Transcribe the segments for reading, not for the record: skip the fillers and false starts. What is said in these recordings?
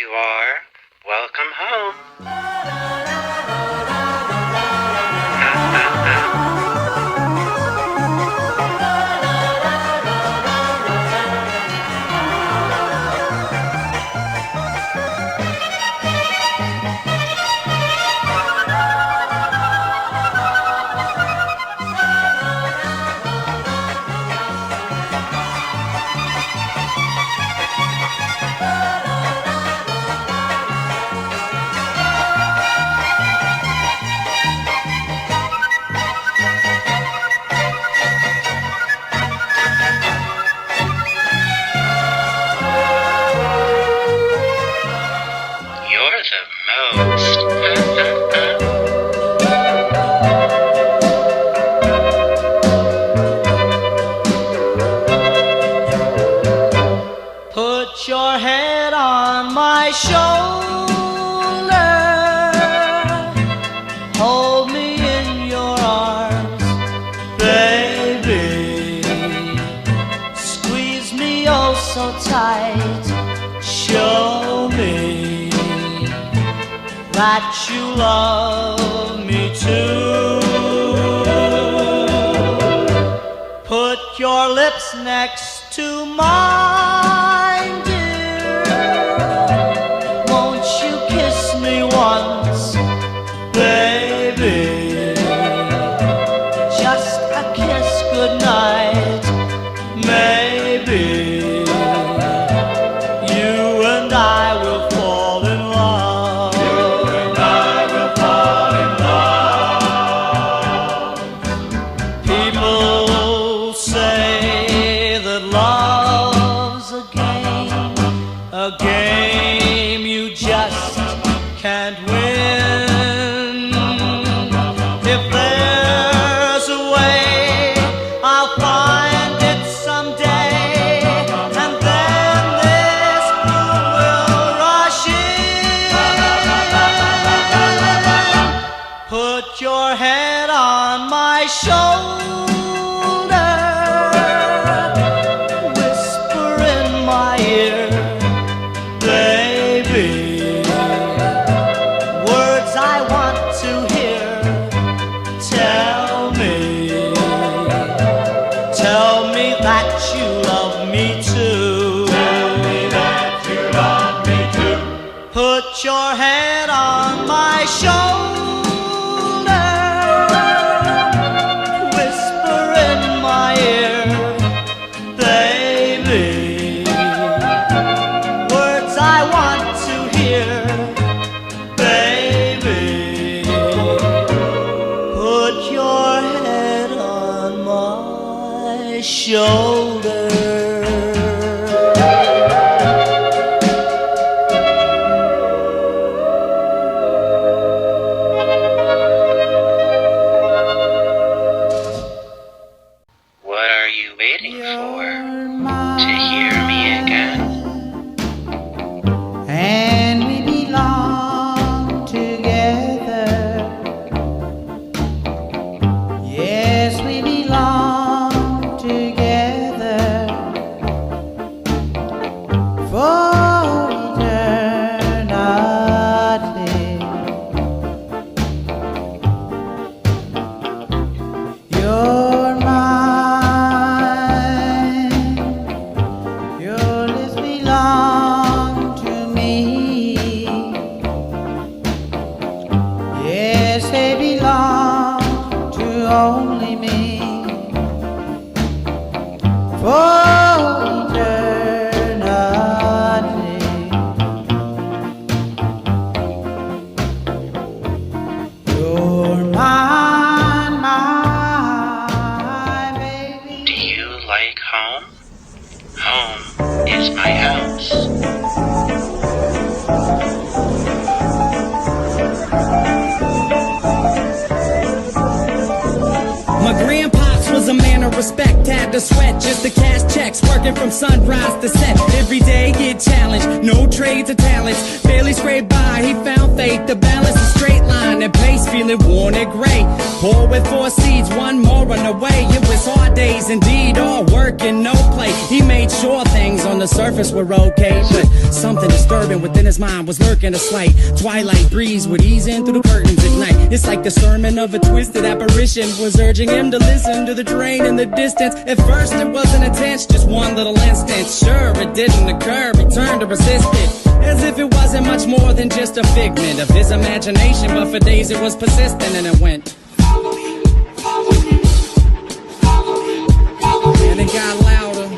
you are. Welcome home. You're the most. Put your head on my shoulder, hold me in your arms, baby. Squeeze me oh so tight, show me that you love me too. Put your lips next to mine, dear. Won't you kiss me once, baby? Just a kiss goodnight, maybe. You and I will fall in love. You and I will fall in love. People say that love's a game you just can't win. If there's a way, I'll find it someday, and then this moon will rush in. Put your head on my shoulder, whisper in my ear, baby, words I want to hear. Tell me that you love me too. Tell me that you love me too. Put your head on my shoulder, whisper in my ear, baby, words I want to hear, baby. Put your head on my shoulder. What are you waiting for? To hear me again? And we belong together. Yes, we belong together for eternity. You're mine, your lips belong to me. Yes, they belong to only me for eternity. You're mine, my baby. Do you like home? Home is my house. My grandpops was a man of respect, had to sweat just to cash checks, working from sunrise to set. Every day get challenged, no trades or talents. Barely scraped by, he found faith to balance a straight line and pace, feeling worn and gray. Poor with 4 seeds, one more on the way. It was was hard days indeed, all work and no play. He made sure things on the surface were okay, but something disturbing within his mind was lurking. A slight twilight breeze would ease in through the curtains at night. It's like the sermon of a twisted apparition was urging him to listen to the train in the distance. At first it wasn't intense, just one little instant. Sure, it didn't occur, he turned to resist it, as if it wasn't much more than just a figment of his imagination. But for days it was persistent, and it went, and it got louder.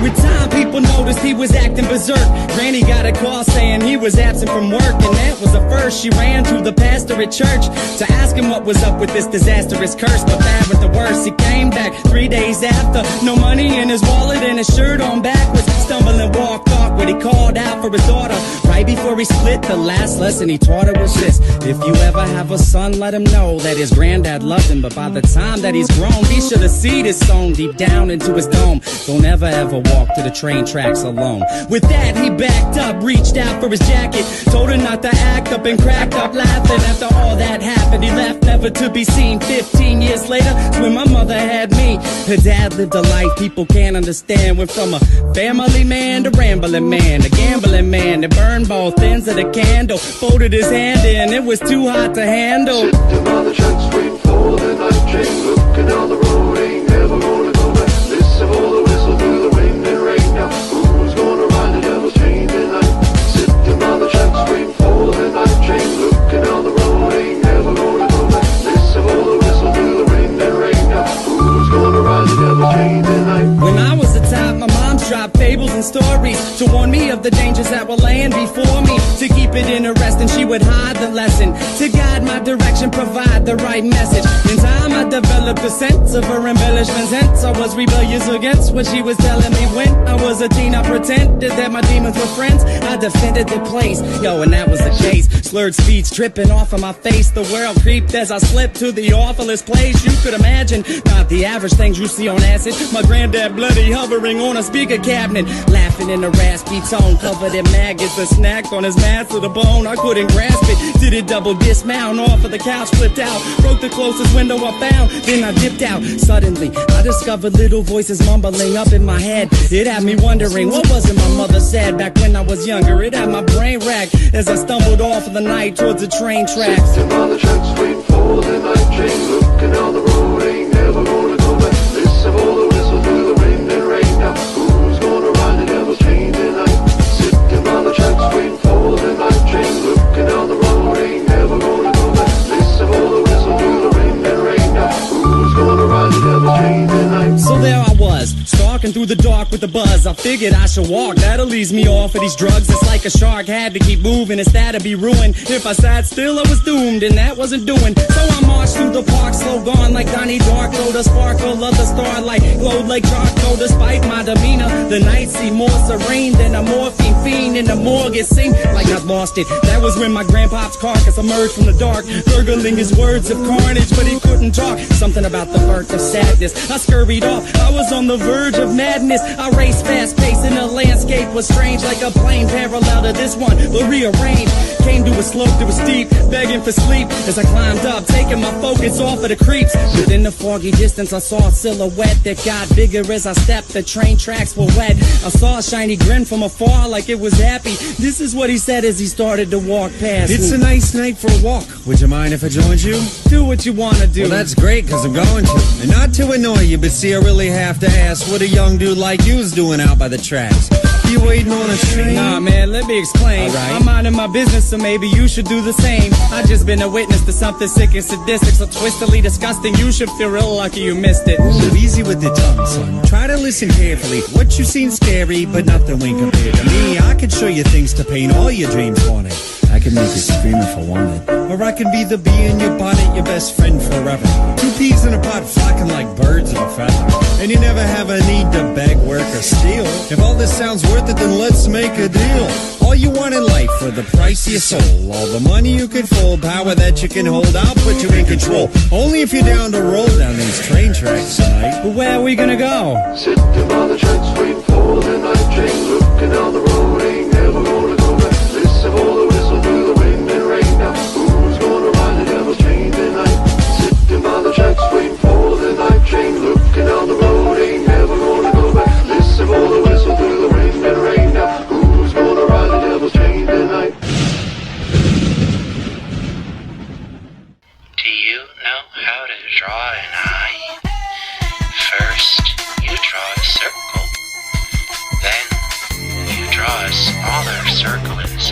With time, people noticed he was acting berserk. Granny got a call saying he was absent from work, and that was the first. She ran to the pastor at church to ask him what was up with this disastrous curse. But bad with the worst, he came back 3 days after. No money in his wallet and his shirt on backwards. Stumbling, walked awkward, he called out for his daughter. Right before he split, the last lesson he taught her was this: if you ever have a son, let him know that his granddad loved him. But by the time that he's grown, he should have seen his song deep down into his dome. Don't ever walk to the train tracks alone. With that, he backed up, reached out for his jacket, told her not to act up, and cracked up laughing. After all that happened, he left, never to be seen. 15 years later, when my mother had me. Her dad lived a life people can't understand. Went from a family man to rambling man, a gambling man that burned both ends of the candle. Folded his hand in, it was too hot to handle. Sitting on the tracks waiting for the night train, looking down the road, ain't never gonna go back. Listen for the whistle through the wind and rain. Now who's gonna ride the devil's chain tonight? Sitting on the tracks waiting for the night train, looking down the road, ain't never gonna go back. Listen for the whistle through the wind and rain. Now who's gonna ride the devil's chain tonight? When I was a child, my mom dropped fables and stories to warn me of the dangers that were laying before me. To keep it interesting, she would hide the lesson. To guide my direction, provide the right message. In time, I developed a sense of her embellishments. Hence, I was rebellious against what she was telling me. When I was a teen, I pretended that my demons were friends. I defended the place, yo, and that was the case. Slurred speech dripping off of my face. The world creeped as I slipped to the awfulest place you could imagine. Not the average things you see on acid. My granddad bloody hovering on a speaker cabinet, laughing in a raspy tone, covered in maggots. A snack on his mass to the bone, I couldn't grasp it. Did it double dismount off of the couch, flipped out, broke the closest window I found, then I dipped out. Suddenly, I discovered little voices mumbling up in my head. It had me wondering, what was it my mother said back when I was younger? It had my brain racked as I stumbled off of the night towards the train tracks. Sitting on the tracks waiting for the night train, looking down the road, ain't never gonna go back. Listen for the whistle through the wind and rain. Now who's gonna ride the devil's chain tonight? Sitting on the tracks waiting for the night train, looking down the road, ain't never gonna go back. Listen for the whistle through the wind and rain. Now who's gonna ride the devil's chain tonight? So there I was, stalking through the dark with the buzz. I figured I should walk, that'll ease me off of these drugs. It's like a shark, had to keep moving, it's that'd be ruined. If I sat still, I was doomed, and that wasn't doing. So I marched through the park, slow gone like Donnie Darko. The sparkle of the starlight glowed like charcoal. Despite my demeanor, the night seemed more serene than a morphine fiend in the morgue. It seemed like I'd lost it. That was when my grandpa's carcass emerged from the dark, gurgling his words of carnage, but he couldn't talk. Something about the birth of sadness. I scurried off, I was on the verge of madness. I raced fast paced and the landscape was strange, like a plane parallel to this one, but rearranged. Came to a slope that was steep, begging for sleep as I climbed up, taking my focus off of the creeps. Within the foggy distance, I saw a silhouette that got bigger as I stepped. The train tracks were wet. I saw a shiny grin from afar like it was happy. This is what he said as he started to walk past. It's a nice night for a walk. Would you mind if I joined you? Do what you wanna do. Well, that's great, cause I'm going to. And not to annoy you, but see, I really have to ask what a young dude like you's doing out by the tracks. You waiting on a train? Nah, man, let me explain. All right. I'm minding my business, so maybe you should do the same. I just been a witness to something sick and sadistic, so twistedly disgusting. You should feel real lucky you missed it. Ooh, easy with the tongue, son. Try to listen carefully. What you seen scary, but nothing when compared to me. I could show you things to paint all your dreams wanted. I can make you scream if I wanted. Or I can be the bee in your bonnet, your best friend forever. Two peas in a pot flocking like birds of a feather. And you never have a need to beg, work, or steal. If all this sounds worth it, then let's make a deal. All you want in life for the price of your soul. All the money you can fold, power that you can hold, I'll put you in control. Only if you're down to roll down these train tracks tonight. But where are we gonna go? Sitting on the tracks waiting for the night train, looking down the road, ain't never gonna go back. Listen for the whistle through the wind and rain. Now who's gonna ride the devil's chain tonight?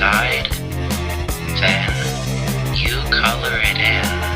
inside, then you color it in.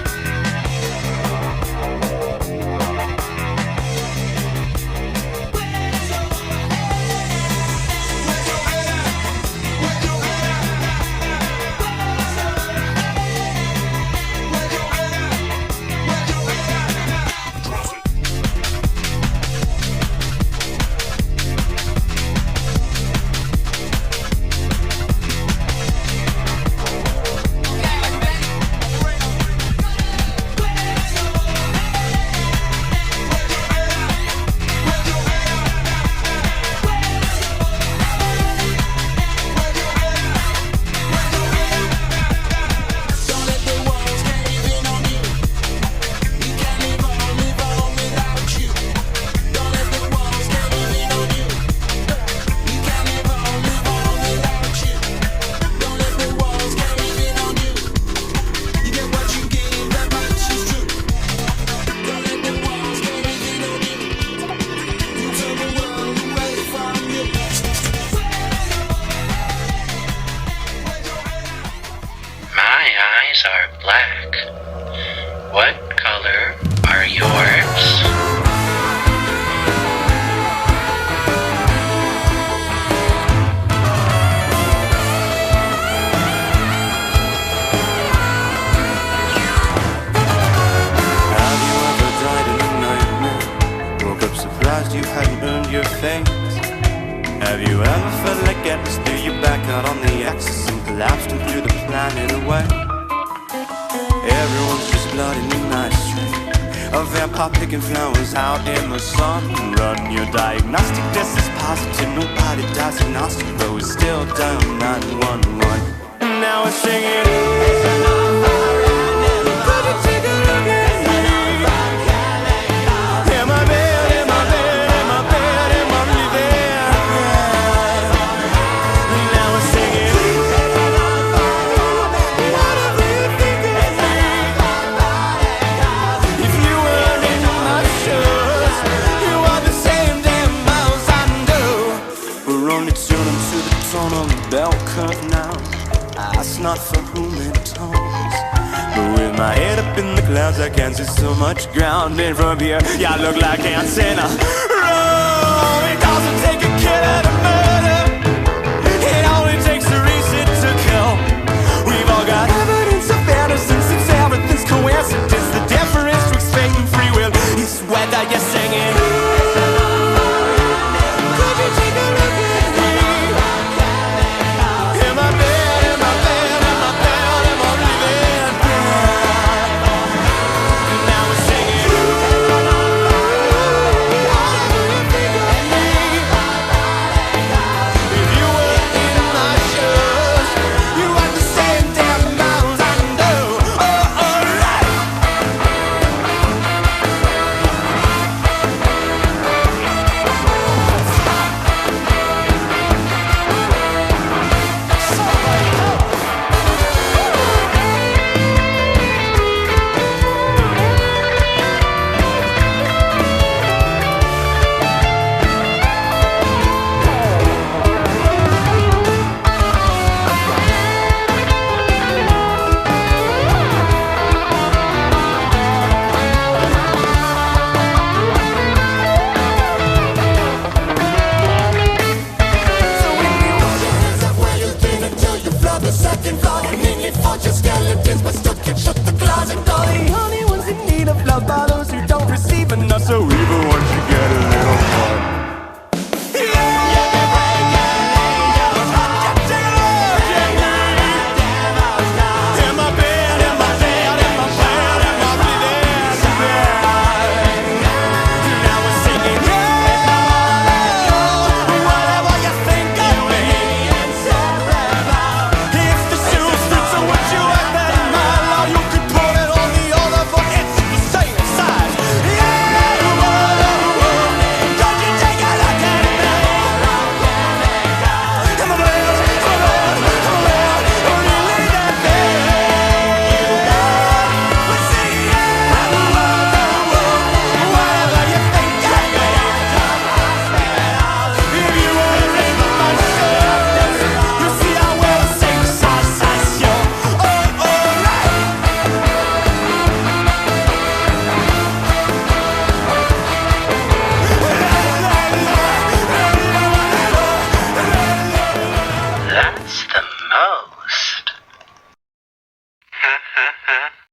My eyes are black. What color are yours? Have you ever died in a nightmare? Woke up surprised you hadn't earned your fate? Have you ever felt like gas threw you back out on the axis and collapsed and threw the planet away? Everyone's just blood in the night street, a vampire picking flowers out in the sun. Run your diagnostic test is positive, nobody dies agnostic, but we still dial 911. And now we're singing. Bell curve now, that's not for whom it tones. But with my head up in the clouds, I can't see so much ground in from here. Yeah, I look like ants in a row.